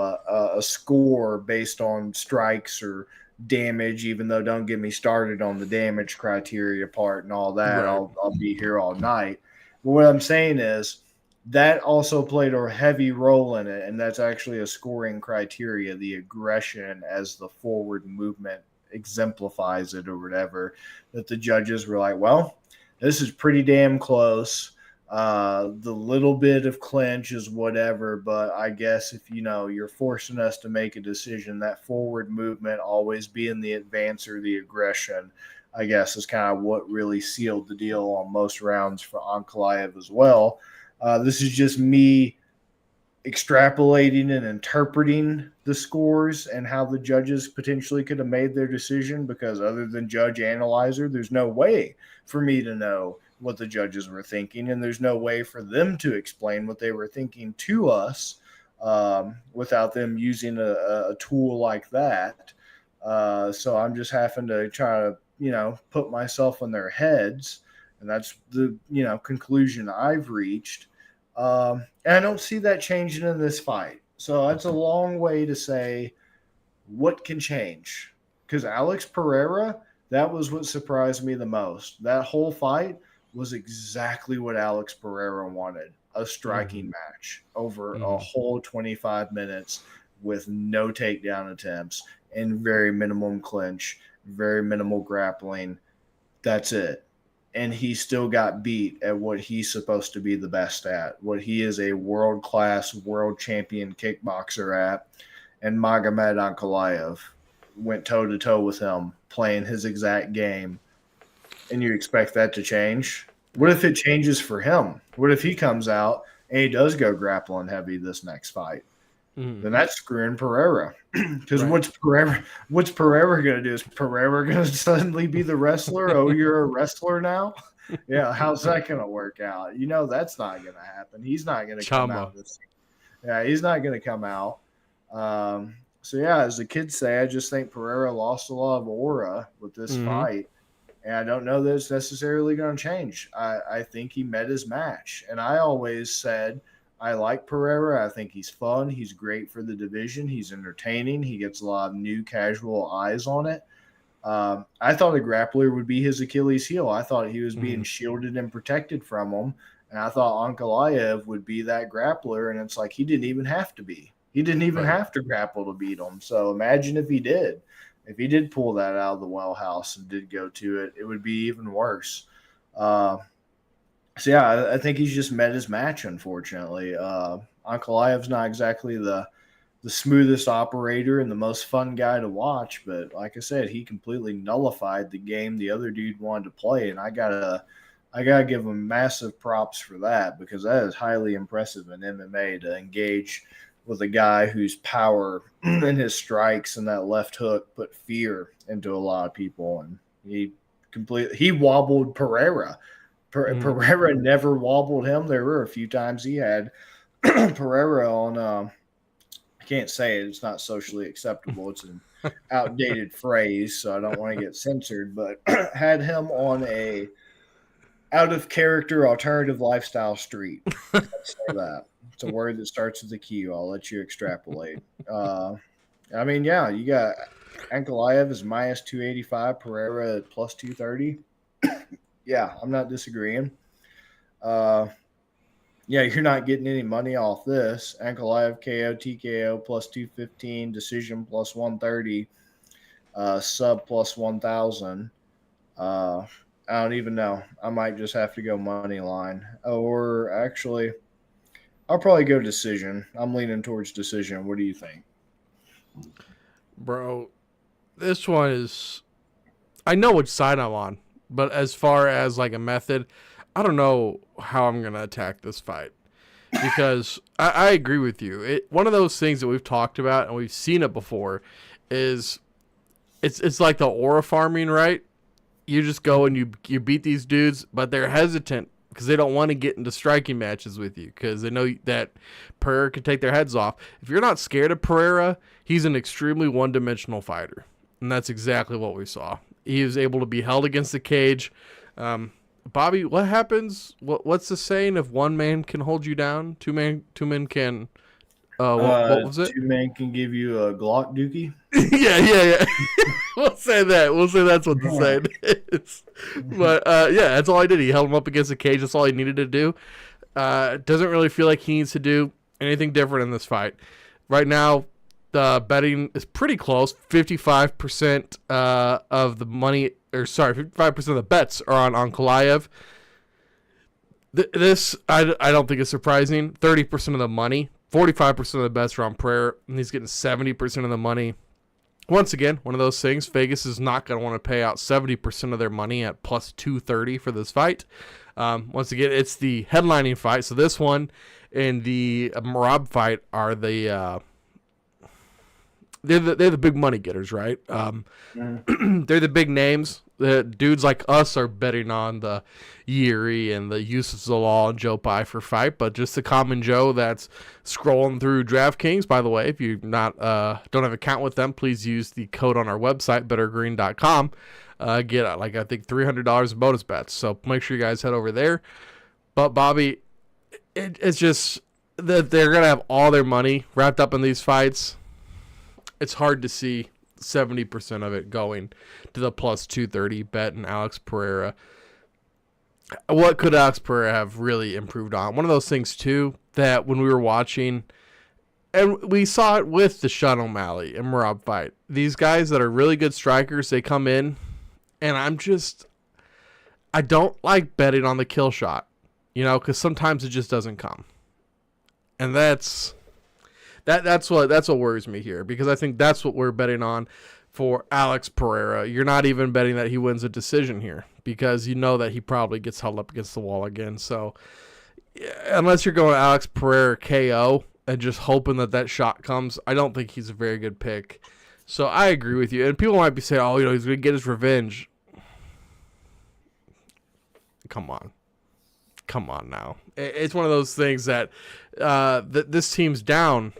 a score based on strikes or damage. Even though, don't get me started on the damage criteria part and all that. I'll be here all night. But what I'm saying is, that also played a heavy role in it, and that's actually a scoring criteria, the aggression as the forward movement exemplifies it or whatever, that the judges were like, well, this is pretty damn close. The little bit of clinch is whatever, but I guess if, you know, you're forcing us to make a decision, that forward movement always being the advance or the aggression, I guess, is kind of what really sealed the deal on most rounds for Ankalaev as well. This is just me extrapolating and interpreting the scores and how the judges potentially could have made their decision, because other than judge analyzer, there's no way for me to know what the judges were thinking, and there's no way for them to explain what they were thinking to us without them using a tool like that. So I'm just having to try to, you know, put myself in their heads, and that's the, you know, conclusion I've reached. And I don't see that changing in this fight. So that's a long way to say what can change. Because Alex Pereira, that was what surprised me the most. That whole fight was exactly what Alex Pereira wanted, a striking match over a whole 25 minutes with no takedown attempts and very minimum clinch, very minimal grappling. That's it. And he still got beat at what he's supposed to be the best at, what he is a world-class, world champion kickboxer at. And Magomed Ankalaev went toe-to-toe with him, playing his exact game. And you expect that to change? What if it changes for him? What if he comes out and he does go grappling heavy this next fight? Then that's screwing Pereira. Because what's Pereira going to do? Is Pereira going to suddenly be the wrestler? Oh, you're a wrestler now? Yeah, how's that going to work out? You know, that's not going to happen. He's not going to come out. Yeah, he's not going to come out. So, yeah, as the kids say, I just think Pereira lost a lot of aura with this fight. And I don't know that it's necessarily going to change. I think he met his match. And I always said, I like Pereira. I think he's fun. He's great for the division. He's entertaining. He gets a lot of new casual eyes on it. I thought a grappler would be his Achilles heel. I thought he was being shielded and protected from him. And I thought Ankalaev would be that grappler. And it's like he didn't even have to be. He didn't even have to grapple to beat him. So imagine if he did. If he did pull that out of the well house and did go to it, it would be even worse. So, yeah, I think he's just met his match, unfortunately. Ankalaev's not exactly the the smoothest operator and the most fun guy to watch. But like I said, he completely nullified the game the other dude wanted to play, and I gotta give him massive props for that, because that is highly impressive in MMA to engage with a guy whose power and his strikes and that left hook put fear into a lot of people. And he wobbled Pereira. Pereira never wobbled him. There were a few times he had Pereira on I can't say it, it's not socially acceptable, it's an outdated phrase, so I don't want to get censored, but had him on a out of character alternative lifestyle street. Let's say that. It's a word that starts with a Q. I'll let you extrapolate. I mean, yeah, you got Ankalaev is minus 285, Pereira at plus 230. Yeah, I'm not disagreeing. Yeah, you're not getting any money off this. Ankalaev KO, TKO plus 215, decision plus 130, sub plus 1,000. I don't even know. I might just have to go money line. Or actually, I'll probably go decision. I'm leaning towards decision. What do you think? Bro, this one is... I know which side I'm on, but as far as like a method, I don't know how I'm going to attack this fight. Because I agree with you. One of those things that we've talked about and we've seen it before is it's like the aura farming, right? You just go and you beat these dudes, but they're hesitant because they don't want to get into striking matches with you because they know that Pereira can take their heads off. If you're not scared of Pereira, he's an extremely one-dimensional fighter, and that's exactly what we saw. He was able to be held against the cage. Bobby, what happens? What's the saying? If one man can hold you down, two men can. What was it? 2 men can give you a Glock dookie. yeah. We'll say that. We'll say that's what the saying is. But yeah, that's all I did. He held him up against the cage. That's all he needed to do. Doesn't really feel like he needs to do anything different in this fight. Right now, the betting is pretty close. 55% of the money, 55% of the bets are on Ankalaev. This, I don't think is surprising. 30% of the money. 45% of the bets are on Pereira, and he's getting 70% of the money. Once again, one of those things, Vegas is not going to want to pay out 70% of their money at plus 230 for this fight. Once again, it's the headlining fight. So this one and the Merab fight are they're the big money getters, right? They're the big names. The dudes like us are betting on the Yuri and the Yusuf Zalal and Joe Pyfer fight, but just the common Joe that's scrolling through DraftKings. By the way, if you don't have an account with them, please use the code on our website, bettergreen.com. Get I think $300 in bonus bets. So make sure you guys head over there. But Bobby, it's just that they're gonna have all their money wrapped up in these fights. It's hard to see 70% of it going to the plus 230 bet in Alex Pereira. What could Alex Pereira have really improved on? One of those things, too, that when we were watching, and we saw it with the Sean O'Malley and Merab fight, these guys that are really good strikers, they come in, and I don't like betting on the kill shot, because sometimes it just doesn't come. And that's what worries me here, because I think that's what we're betting on for Alex Pereira. You're not even betting that he wins a decision here, because you know that he probably gets held up against the wall again. So unless you're going Alex Pereira KO and just hoping that shot comes, I don't think he's a very good pick. So I agree with you. And people might be saying, he's going to get his revenge. Come on now. It's one of those things that this team's down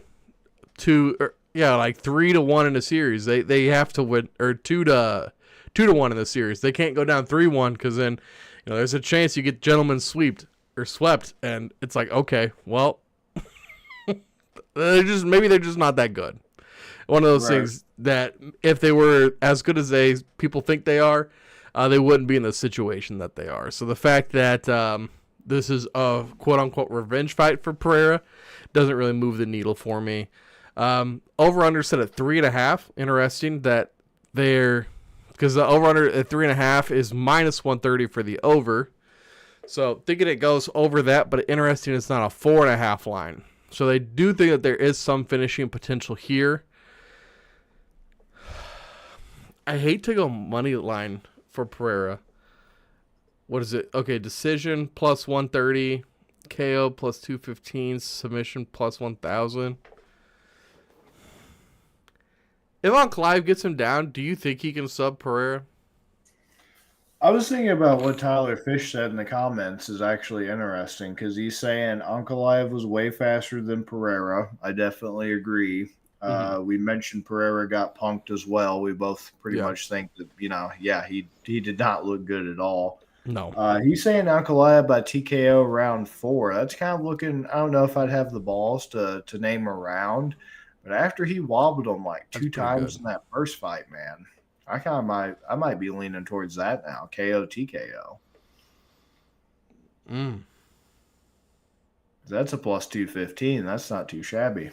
to 3-1 in a series. They have to win, or 2-1 in the series. They can't go down 3-1 because then there's a chance you get gentlemen swept, and it's like, okay, well, they're just not that good. One of those things that if they were as good as people think they are, they wouldn't be in the situation that they are. So the fact that this is a quote unquote revenge fight for Pereira doesn't really move the needle for me. Over under set at 3.5. Interesting that because the over under at 3.5 is minus 130 for the over. So thinking it goes over that, but interesting it's not a 4.5 line. So they do think that there is some finishing potential here. I hate to go money line for Pereira. What is it? Okay, decision plus 130, KO plus 215, submission plus 1,000. If Ankalaev gets him down, do you think he can sub Pereira? I was thinking about what Tyler Fish said in the comments is actually interesting because he's saying Ankalaev was way faster than Pereira. I definitely agree. We mentioned Pereira got punked as well. We both pretty much think that, he did not look good at all. No. He's saying Ankalaev by TKO round 4. That's kind of looking, I don't know if I'd have the balls to name a round, but after he wobbled him like two times in that first fight, man, I might be leaning towards that now. KO TKO. That's a plus 215. That's not too shabby.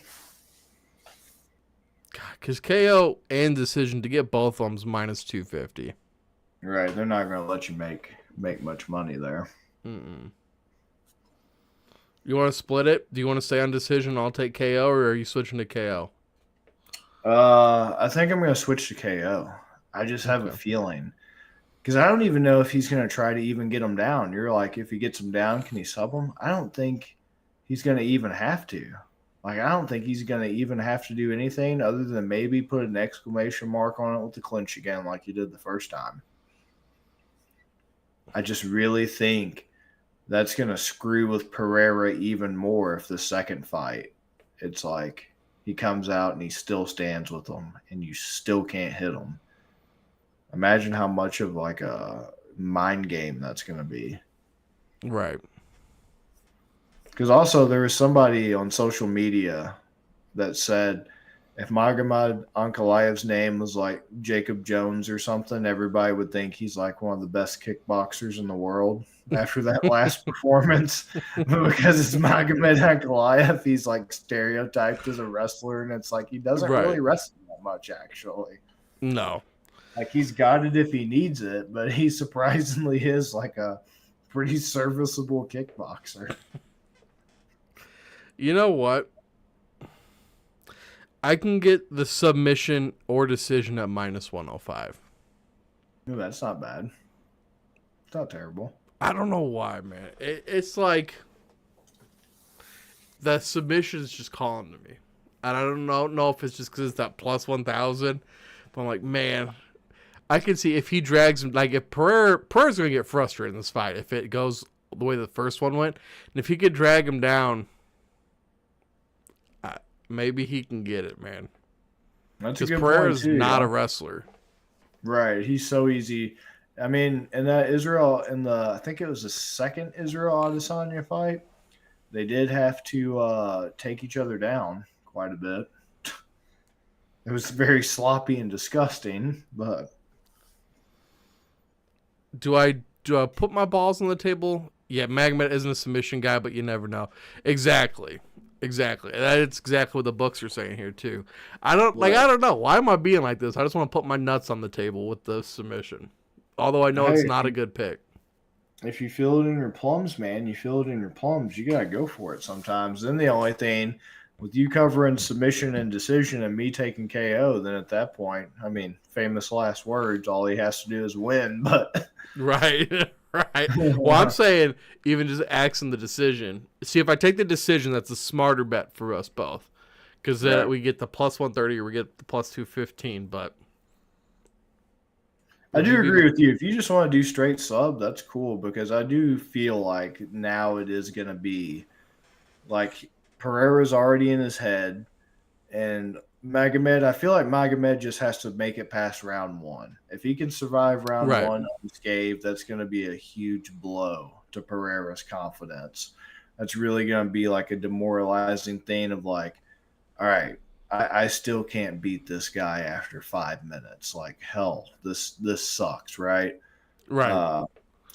Because KO and decision to get both of them is minus 250. Right. They're not going to let you make much money there. You want to split it? Do you want to stay on decision? I'll take KO, or are you switching to KO? I think I'm going to switch to KO. I just have a feeling. Because I don't even know if he's going to try to even get him down. You're like, if he gets him down, can he sub him? I don't think he's going to even have to. Like, I don't think he's going to even have to do anything other than maybe put an exclamation mark on it with the clinch again like he did the first time. I just really think that's going to screw with Pereira even more if the second fight, it's like he comes out and he still stands with him and you still can't hit him. Imagine how much of like a mind game that's going to be. Right. Because also there was somebody on social media that said if Magomed Ankalaev's name was like Jacob Jones or something, everybody would think he's like one of the best kickboxers in the world after that last performance. But because it's Magomed Ankalaev, he's like stereotyped as a wrestler, and it's like he doesn't really wrestle that much, actually. No. Like he's got it if he needs it, but he surprisingly is like a pretty serviceable kickboxer. You know what? I can get the submission or decision at minus 105. Ooh, that's not bad. It's not terrible. I don't know why, man. It's like the submission is just calling to me. And I don't know if it's just because it's that plus 1,000. But I'm like, man, I can see if he drags him. Like, if Pereira's going to get frustrated in this fight if it goes the way the first one went. And if he could drag him down, maybe he can get it, man. That's a good Pereira's point too, not a wrestler. Right. He's so easy. I mean, in that Israel, I think it was the second Israel Adesanya fight, they did have to take each other down quite a bit. It was very sloppy and disgusting, but do I put my balls on the table? Yeah, Magomed isn't a submission guy, but you never know. Exactly. That's exactly what the books are saying here too. I don't know. Why am I being like this? I just want to put my nuts on the table with the submission. Although I know it's not a good pick. If you feel it in your plums, man, you feel it in your plums. You got to go for it sometimes. Then the only thing with you covering submission and decision and me taking KO, then at that point, I mean, famous last words, all he has to do is win. But Right. Well, I'm saying even just axing the decision. See, if I take the decision, that's a smarter bet for us both. Because then we get the plus 130 or we get the plus 215. But I do agree with you. If you just want to do straight sub, that's cool. Because I do feel like now it is going to be like Pereira's already in his head. And Magomed, I feel like Magomed just has to make it past round one. If he can survive round one unscathed, that's going to be a huge blow to Pereira's confidence. That's really going to be like a demoralizing thing of like, all right, I still can't beat this guy after 5 minutes. Like, hell, this sucks, right? Right.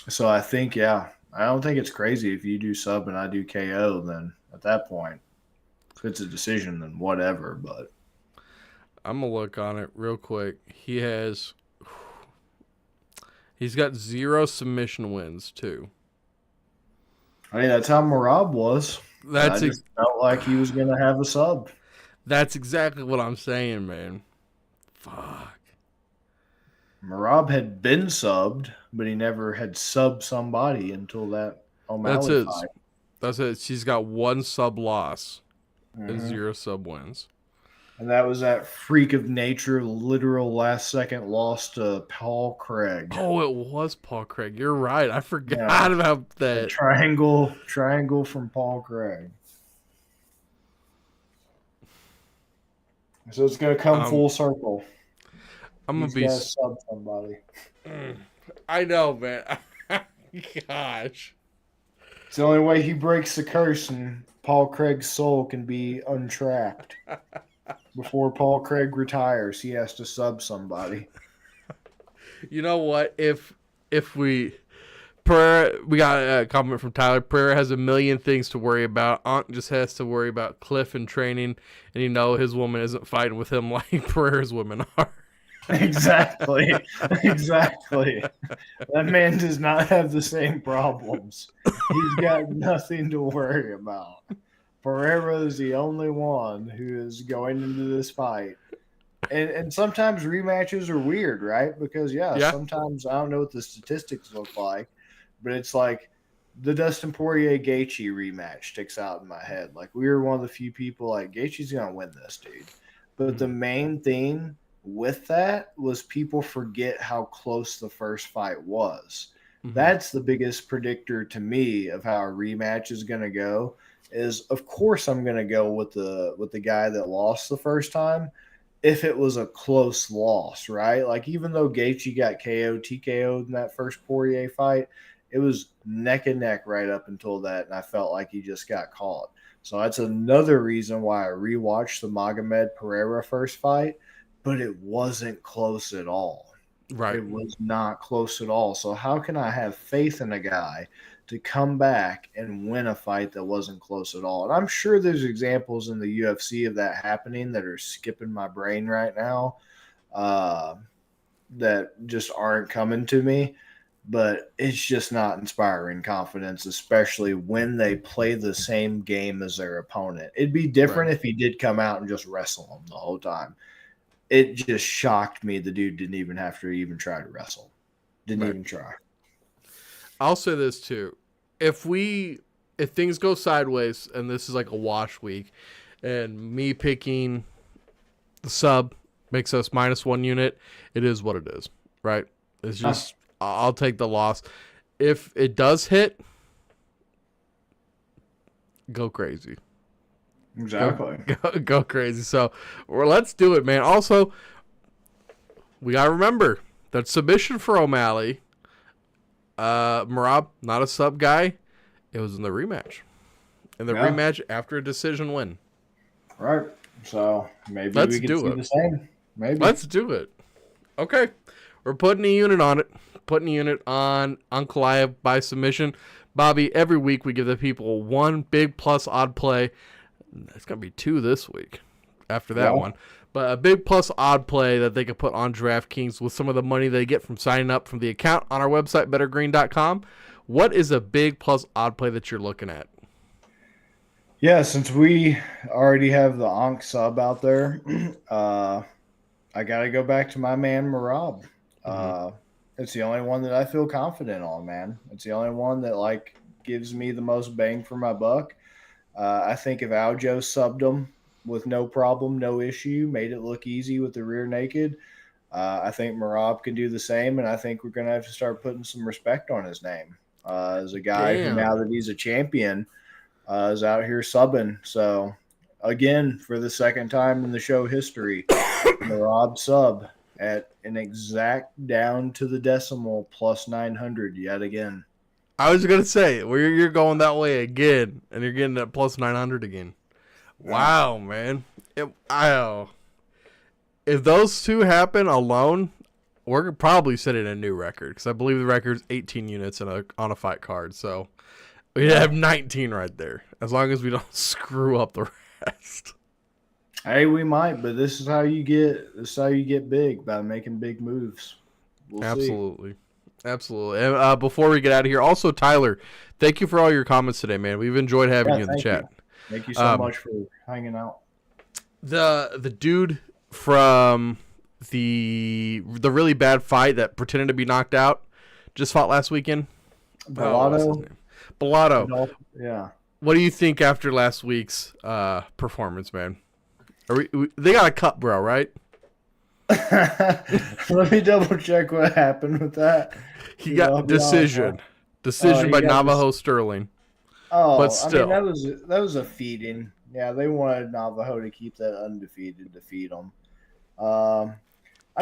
So I think, I don't think it's crazy if you do sub and I do KO, then at that point, if it's a decision, then whatever, but I'm going to look on it real quick. He's got 0 submission wins, too. I mean, that's how Marab was. And I That's just felt like he was going to have a sub. that's exactly what I'm saying, man. Fuck. Marab had been subbed, but he never had subbed somebody until that That's O'Malley it. fight. That's it. She's got one sub loss and Hmm. 0 sub wins. And that was that freak of nature, literal last second loss to Paul Craig. Oh, it was Paul Craig. You're right. I Yeah, forgot about the that. triangle from Paul Craig. So it's going to come Um, full circle. I'm gonna He's be. got to sub somebody. I know, man. Gosh. It's the only way he breaks the curse and Paul Craig's soul can be untrapped. Before Paul Craig retires, he has to sub somebody. You know what? If we Pereira, we got a comment from Tyler. Pereira has a million things to worry about. Aunt just has to worry about Cliff and training, and his woman isn't fighting with him like Pereira's women are. Exactly. Exactly. That man does not have the same problems. He's got nothing to worry about. Pereira is the only one who is going into this fight. And sometimes rematches are weird, right? Because Yeah. sometimes I don't know what the statistics look like, but it's like the Dustin Poirier Gaethje rematch sticks out in my head. Like we were one of the few people like Gaethje's gonna win this, dude. But the main thing with that was people forget how close the first fight was. Mhm. That's the biggest predictor to me of how a rematch is gonna go. Is of course I'm gonna go with the guy that lost the first time if it was a close loss, right? Like even though Gaethje got KO'd, TKO'd in that first Poirier fight, it was neck and neck right up until that, and I felt like he just got caught. So that's another reason why I rewatched the Magomed Pereira first fight, but it wasn't close at all. Right. It was not close at all. So how can I have faith in a guy to come back and win a fight that wasn't close at all? And I'm sure there's examples in the UFC of that happening that are skipping my brain right now, that just aren't coming to me. But it's just not inspiring confidence, especially when they play the same game as their opponent. It'd be different Right. if he did come out and just wrestle them the whole time. It just shocked me the dude didn't even have to even try to wrestle. Didn't Right. even try. I'll say this too. If things go sideways and this is like a wash week and me picking the sub makes us -1 unit, it is what it is, right? It's just I'll take the loss. If it does hit, go crazy. Exactly. Go crazy. So, let's do it, man. Also, we got to remember that submission for O'Malley, Merab, not a sub guy. It was in the rematch. In the rematch after a decision win. Right. So maybe Let's we can do see it. the same. Maybe. Let's do it. Okay. We're putting a unit on it. Putting a unit on Ankalaev by submission. Bobby, every week we give the people one big plus odd play. It's going to be 2 this week after that one. But a big plus odd play that they can put on DraftKings with some of the money they get from signing up from the account on our website, bettergreen.com. What is a big plus odd play that you're looking at? Yeah, since we already have the Ankh sub out there, I got to go back to my man, Merab. It's the only one that I feel confident on, man. It's the only one that like gives me the most bang for my buck. I think if Aljo subbed him with no problem, no issue, made it look easy with the rear naked, I think Merab can do the same, and I think we're going to have to start putting some respect on his name as a guy who, now that he's a champion, is out here subbing. So, again, for the second time in the show history, Merab sub at an exact down to the decimal plus 900 yet again. I was going to say, where you're going that way again, and you're getting that plus 900 again. Wow, man. If those two happen alone, we're probably setting a new record, because I believe the record's 18 units on a fight card. So we have 19 right there, as long as we don't screw up the rest. Hey, we might, but this is how you get big, by making big moves. We'll Absolutely. see. Absolutely. And before we get out of here, also Tyler, thank you for all your comments today, man. We've enjoyed having you in the chat. Thank you so much for hanging out. The dude from the really bad fight that pretended to be knocked out just fought last weekend. Bellato. Yeah. What do you think after last week's performance, man? They got a cut, bro, right? Let me double check what happened with that. He got decision by Navajo Sterling. Oh, but still, I mean, that was a feeding. Yeah, they wanted Navajo to keep that undefeated to feed them. I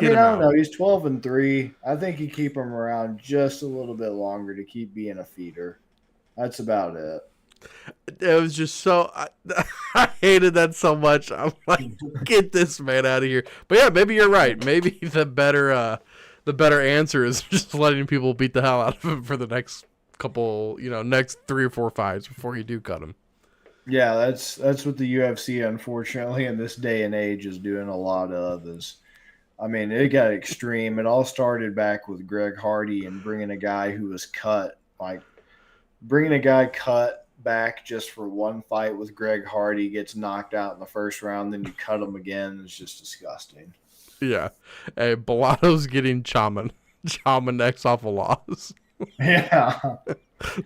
don't know. He's 12-3. I think you keep him around just a little bit longer to keep being a feeder. That's about it. It was just so I hated that so much. I'm like, get this man out of here. But yeah, maybe you're right. Maybe the better answer is just letting people beat the hell out of him for the next couple, next 3 or 4 fights before you do cut him. Yeah, that's what the UFC, unfortunately, in this day and age is doing a lot of. It got extreme. It all started back with Greg Hardy and bringing a guy who was cut, back just for one fight with Greg Hardy, gets knocked out in the first round, then you cut him again. It's just disgusting. Yeah. Hey, Bellato's getting Chama next off a loss. Yeah.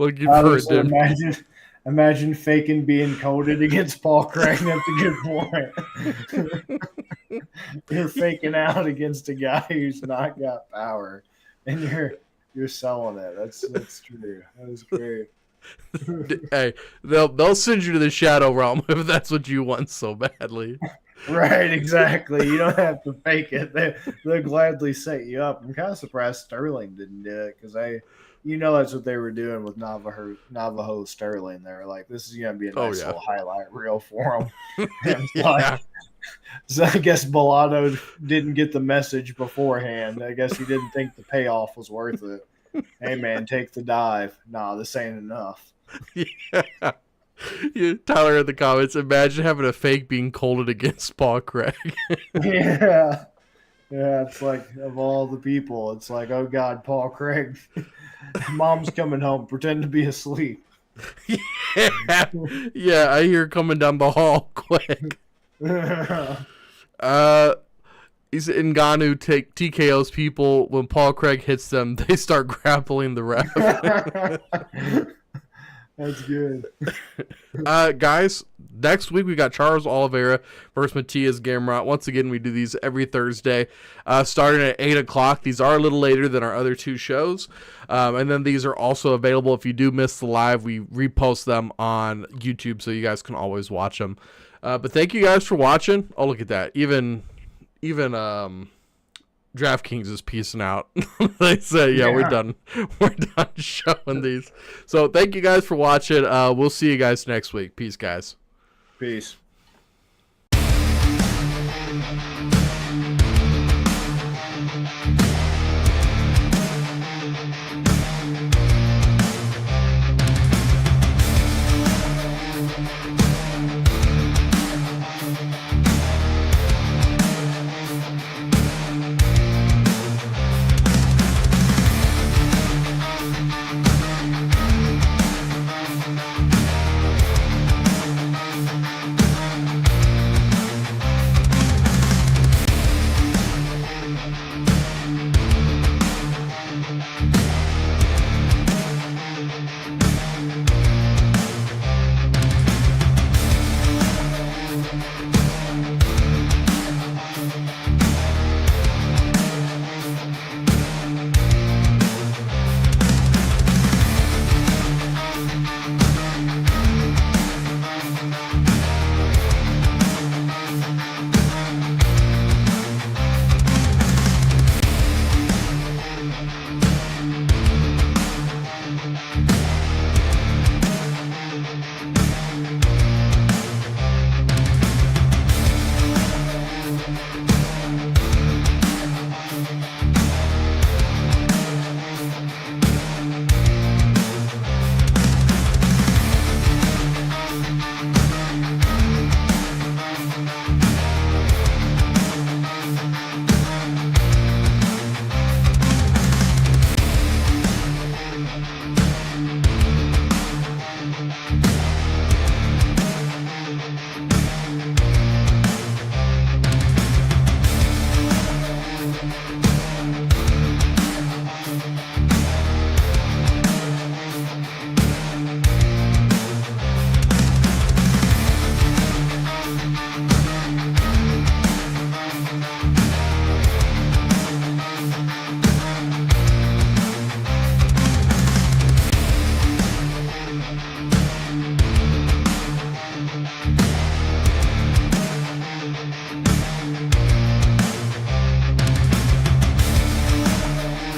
Looking for it. Imagine faking being coded against Paul Craig. That's a good point. You're faking out against a guy who's not got power, and you're selling it. That's true. That was great. Hey, they'll send you to the shadow realm if that's what you want so badly. Right, exactly. You don't have to fake it. They'll gladly set you up. I'm kind of surprised Sterling didn't do it because that's what they were doing with Navajo Sterling. They were like, this is going to be a nice little highlight reel for them. Yeah. So I guess Bellato didn't get the message beforehand. I guess he didn't think the payoff was worth it. Hey, man, take the dive. Nah, this ain't enough. Yeah. Tyler in the comments, imagine having a fake being colded against Paul Craig. Yeah. Yeah, it's like, of all the people, it's like, oh, God, Paul Craig. Mom's coming home. Pretend to be asleep. Yeah, I hear coming down the hall quick. He's Ngannou TKOs people. When Paul Craig hits them, they start grappling the ref. That's good. Guys, next week we got Charles Oliveira versus Matias Gamrot. Once again, we do these every Thursday, starting at 8 o'clock. These are a little later than our other 2 shows. And then these are also available. If you do miss the live, we repost them on YouTube, so you guys can always watch them. But thank you guys for watching. Oh, look at that. Even DraftKings is peacing out. They say, yeah, we're done. We're done showing these. So thank you guys for watching. We'll see you guys next week. Peace, guys. Peace.